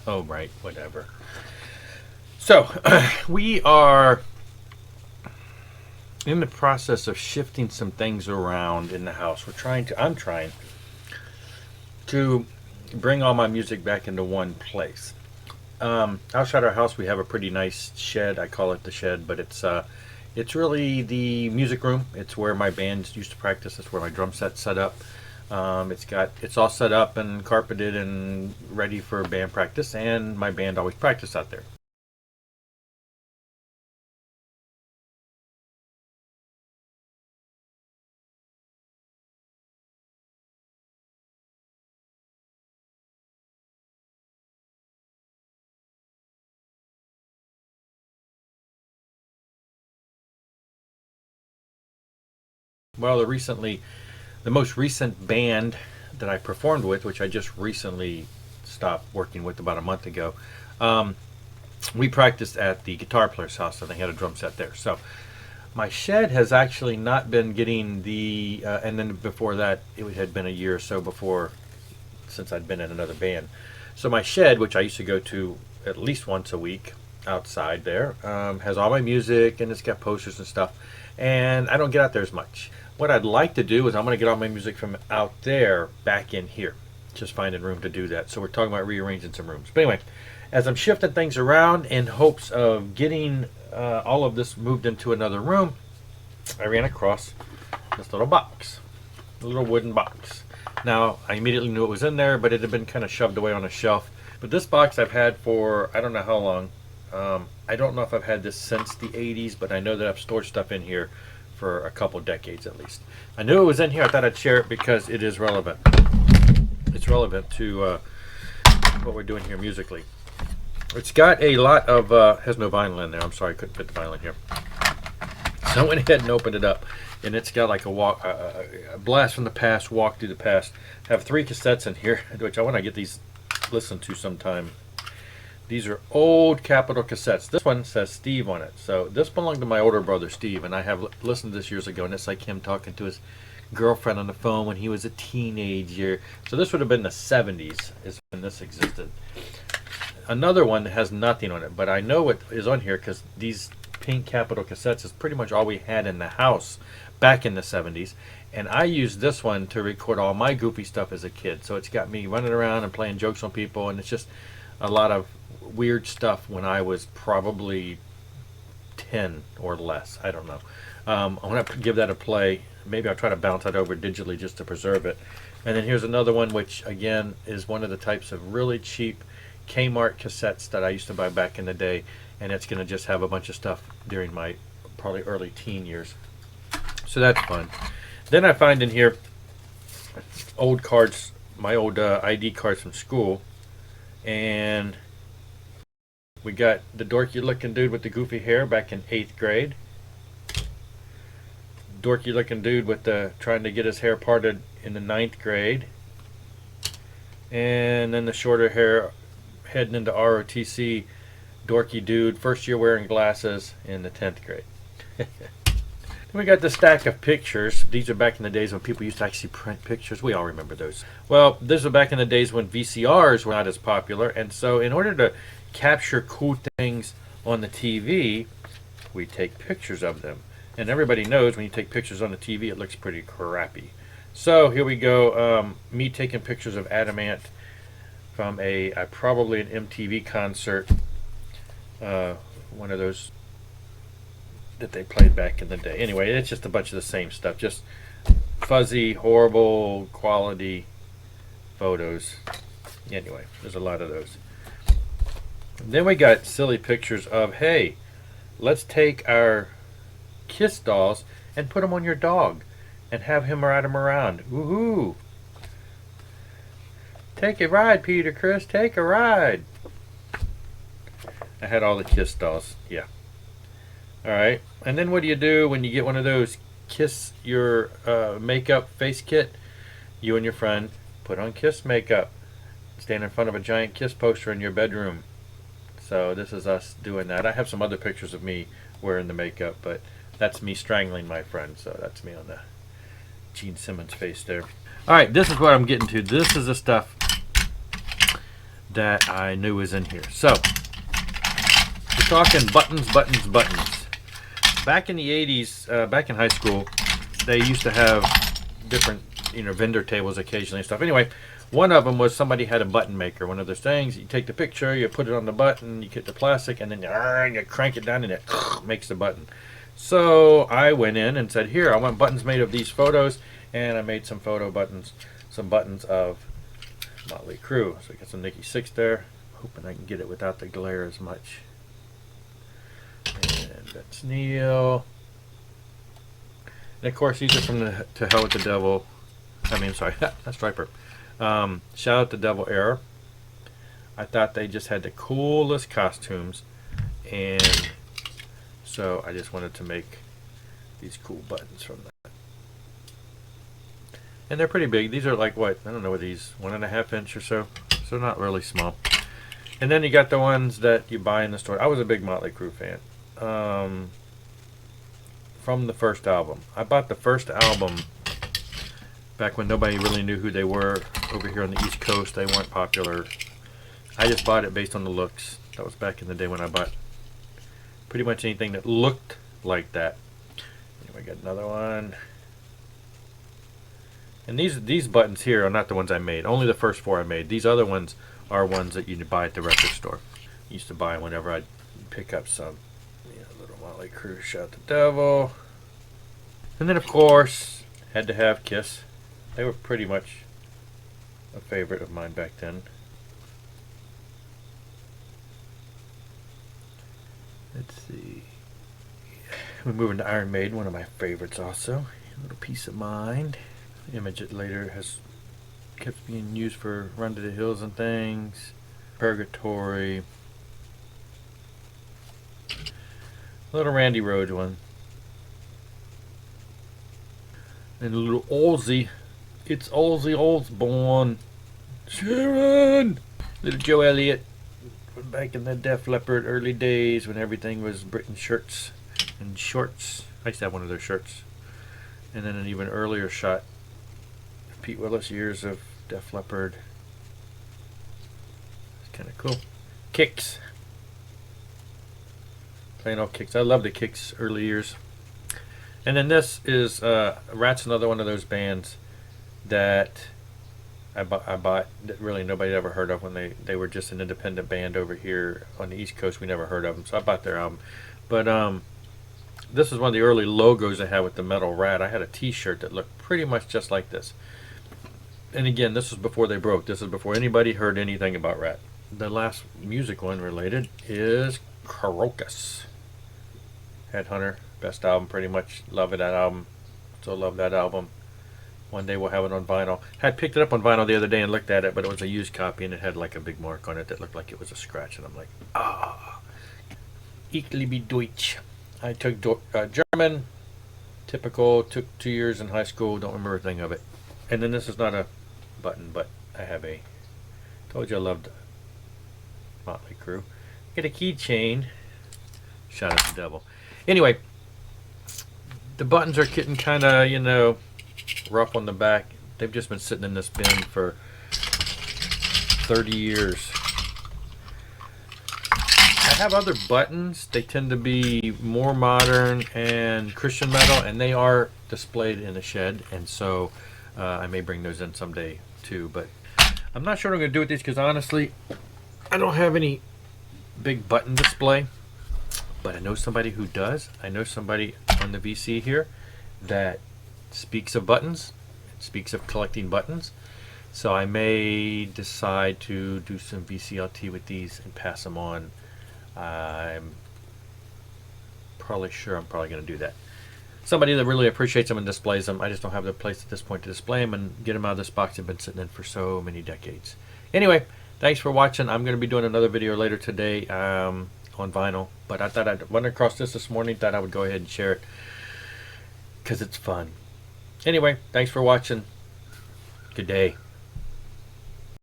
Oh, right, whatever. So, we are in the process of shifting some things around in the house. I'm trying to bring all my music back into one place. Outside our house, we have a pretty nice shed. I call it the shed, but it's really the music room. It's where my band used to practice. It's where my drum set's set up. It's all set up and carpeted and ready for band practice, and my band always practice out there. Well, the most recent band that I performed with, which I just recently stopped working with about a month ago, um, we practiced at the guitar player's house, and they had a drum set there. So my shed has actually not been getting and then before that, it had been a year or so before since I'd been in another band. So my shed, which I used to go to at least once a week outside there, has all my music and it's got posters and stuff. And I don't get out there as much. What I'd like to do is I'm going to get all my music from out there back in here. Just finding room to do that. So we're talking about rearranging some rooms. But anyway, as I'm shifting things around in hopes of getting all of this moved into another room, I ran across this little box, a little wooden box. Now, I immediately knew it was in there, but it had been kind of shoved away on a shelf. But this box I've had for I don't know how long. I don't know if I've had this since the 80s, but I know that I've stored stuff in here for a couple decades at least. I knew it was in here. I thought I'd share it because it is relevant. It's relevant to what we're doing here musically. It's got a lot of, has no vinyl in there. I'm sorry, I couldn't fit the vinyl in here. So I went ahead and opened it up, and it's got like a blast from the past, walk through the past. I have 3 cassettes in here, which I want to get these listened to sometime. These are old Capitol cassettes. This one says Steve on it. So this belonged to my older brother, Steve, and I have listened to this years ago, and it's like him talking to his girlfriend on the phone when he was a teenager. So this would have been the 70s is when this existed. Another one that has nothing on it, but I know what is on here because these pink Capitol cassettes is pretty much all we had in the house back in the 70s. And I used this one to record all my goofy stuff as a kid. So it's got me running around and playing jokes on people, and it's just a lot of weird stuff when I was probably 10 or less. I don't know. I'm going to give that a play. Maybe I'll try to bounce that over digitally just to preserve it. And then here's another one, which again is one of the types of really cheap Kmart cassettes that I used to buy back in the day. And it's going to just have a bunch of stuff during my probably early teen years. So that's fun. Then I find in here old cards, my old ID cards from school. And we got the dorky looking dude with the goofy hair back in 8th grade. Dorky looking dude with the trying to get his hair parted in the 9th grade. And then the shorter hair heading into ROTC dorky dude, first year wearing glasses in the 10th grade. Then we got the stack of pictures. These are back in the days when people used to actually print pictures. We all remember those. Well, this was back in the days when VCRs were not as popular, and so in order to capture cool things on the TV, we take pictures of them. And everybody knows when you take pictures on the TV, it looks pretty crappy. So here we go. Me taking pictures of Adamant from probably an MTV concert. One of those that they played back in the day. Anyway, it's just a bunch of the same stuff. Just fuzzy, horrible quality photos. Anyway, there's a lot of those. And then we got silly pictures of, hey, let's take our Kiss dolls and put them on your dog and have him ride them around. Woohoo! Take a ride, Peter Chris. Take a ride. I had all the Kiss dolls. Yeah. Alright, and then what do you do when you get one of those Kiss your makeup face kit? You and your friend put on Kiss makeup. Stand in front of a giant Kiss poster in your bedroom. So this is us doing that. I have some other pictures of me wearing the makeup, but that's me strangling my friend. So that's me on the Gene Simmons face there. Alright, this is what I'm getting to. This is the stuff that I knew was in here. So we're talking buttons, buttons, buttons. Back in the 80s, back in high school, they used to have different, vendor tables occasionally and stuff. Anyway, one of them was somebody had a button maker, one of those things. You take the picture, you put it on the button, you get the plastic, and then you crank it down, and it makes the button. So I went in and said, here, I want buttons made of these photos, and I made some photo buttons, some buttons of Motley Crue. So I got some Nikki Sixx there, hoping I can get it without the glare as much. And that's Neil. And of course, these are from the To Hell with the Devil. Sorry, that's Striper. Shout out to Devil Era. I thought they just had the coolest costumes, and so I just wanted to make these cool buttons from that. And they're pretty big. These are like what? I don't know what these, 1.5 inch or so. So not really small. And then you got the ones that you buy in the store. I was a big Motley Crue fan. From the first album. I bought the first album back when nobody really knew who they were over here on the East Coast. They weren't popular. I just bought it based on the looks. That was back in the day when I bought pretty much anything that looked like that. Anyway, got another one. And these buttons here are not the ones I made. Only the first 4 I made. These other ones are ones that you buy at the record store. I used to buy them whenever I'd pick up some. Little Motley Crue, Shout the Devil. And then of course, had to have Kiss. They were pretty much a favorite of mine back then. Let's see. We're moving to Iron Maiden, one of my favorites also. A little Piece of Mind. The image that later has kept being used for Run to the Hills and things. Purgatory. A little Randy Rhoads one. And a little Ozzy. It's Ozzy Osbourne. Sharon! Little Joe Elliott. Back in the Def Leppard early days when everything was Britain shirts and shorts. I used to have one of their shirts. And then an even earlier shot. Pete Willis years of Def Leppard. It's kind of cool. Kicks. Plain old Kicks. I love the Kicks early years. And then this is Ratt's another one of those bands that I bought that really nobody ever heard of when they were just an independent band over here on the East Coast. We never heard of them, so I bought their album. But this is one of the early logos I had with the metal Ratt. I had a t-shirt that looked pretty much just like this. And again, this was before they broke. This is before anybody heard anything about Ratt. The last music one related is Krokus. Headhunter, best album, pretty much. Love that album. Still love that album. One day we'll have it on vinyl. I picked it up on vinyl the other day and looked at it, but it was a used copy and it had like a big mark on it that looked like it was a scratch. And I'm like, Ich liebe Deutsch. I took German, typical, took 2 years in high school, don't remember a thing of it. And then this is not a button, but I have a, told you I loved Motley Crue. Get a keychain. Shout out to the devil. Anyway, the buttons are getting kind of, rough on the back. They've just been sitting in this bin for 30 years. I have other buttons. They tend to be more modern and Christian metal, and they are displayed in a shed, and so I may bring those in someday too, but I'm not sure what I'm going to do with these because honestly, I don't have any big button display, but I know somebody who does. I know somebody on the VC here that speaks of buttons, speaks of collecting buttons, so I may decide to do some VCLT with these and pass them on. I'm probably sure I'm probably going to do that. Somebody that really appreciates them and displays them. I just don't have the place at this point to display them and get them out of this box. They've been sitting in for so many decades. Anyway, thanks for watching. I'm going to be doing another video later today on vinyl, but I thought I'd run across this morning, thought I would go ahead and share it because it's fun. Anyway, thanks for watching. Good day.